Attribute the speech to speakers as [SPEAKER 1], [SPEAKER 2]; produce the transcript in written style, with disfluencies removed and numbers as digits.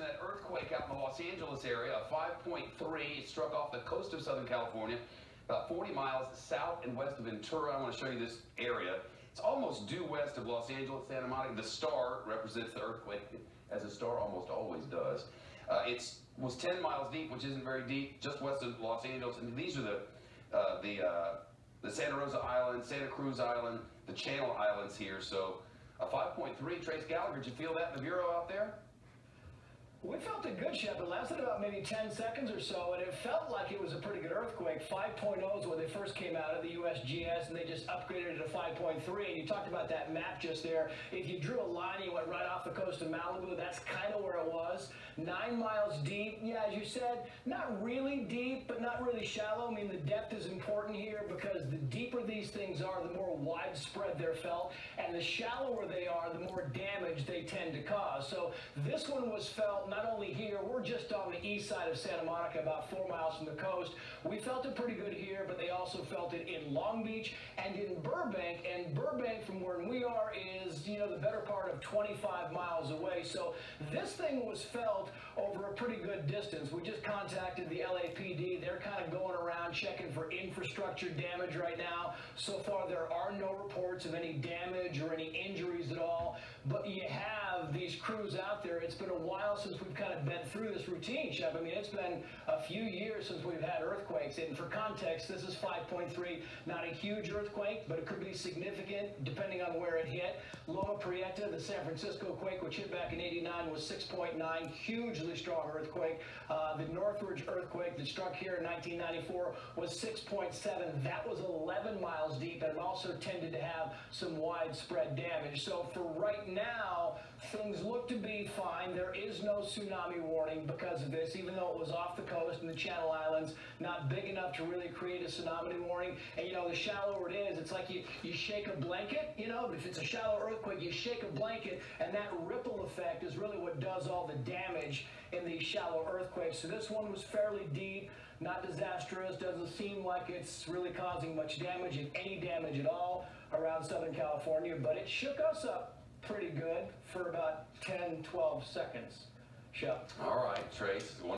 [SPEAKER 1] that earthquake out in the Los Angeles area, a 5.3. It struck off the coast of Southern California, about 40 miles south and west of Ventura. I want to show you this area. It's almost due west of Los Angeles, Santa Monica. The star represents the earthquake, as a star almost always does. It was 10 miles deep, which isn't very deep, just west of Los Angeles. And these are the Santa Rosa Island, Santa Cruz Island, the Channel Islands here. So a 5.3. Trace Gallagher, did you feel that in the Bureau out there?
[SPEAKER 2] We felt it good, Shep. It lasted about maybe 10 seconds or so, and it felt like it was a pretty good earthquake. 5.0 is when they first came out of the USGS, and they just upgraded it to 5.3. And you talked about that map just there. If you drew a line and you went right off the coast of Malibu, that's kind of where it was. 9 miles deep. Yeah, as you said, not really deep, but not really shallow. I mean, the depth is important here because the deeper these things are, the more widespread they're felt, and the shallower they are, the more damage they tend to cause. So this one was felt not only here, we're just on the east side of Santa Monica, about 4 miles from the coast. We felt it pretty good here, but they also felt it in Long Beach and in Burbank. And Burbank, from where we are, is, you know, the better part of 25 miles away. So this thing was felt over a pretty good distance. We just contacted the LAPD. They're kind of going around checking for infrastructure damage right now. So far, there are no reports of any damage or any injuries at all. But you have these crews out there. It's been a while since we've kind of been through this routine, Shep. I mean, it's been a few years since we've had earthquakes. And for context, this is 5.3, not a huge earthquake, but it could be significant depending on where it hit. Loma Prieta, the San Francisco quake, which hit back in '89, was 6.9, hugely strong earthquake. The Northridge earthquake that struck here in 1994 was 6.7. That was 11 miles deep, and it also tended to have some widespread damage. So for right now, things look to be fine. There is no tsunami warning because of this, even though it was off the coast in the Channel Islands, not big enough to really create a tsunami warning. And, you know, the shallower it is, it's like you shake a blanket, you know, if it's a shallow earthquake, you shake a blanket, and that ripple effect is really what does all the damage in these shallow earthquakes. So this one was fairly deep, not disastrous, doesn't seem like it's really causing much damage, if any damage at all, around Southern California, but it shook us up pretty good for about 10, 12 seconds. Shep.
[SPEAKER 1] All right, Trace.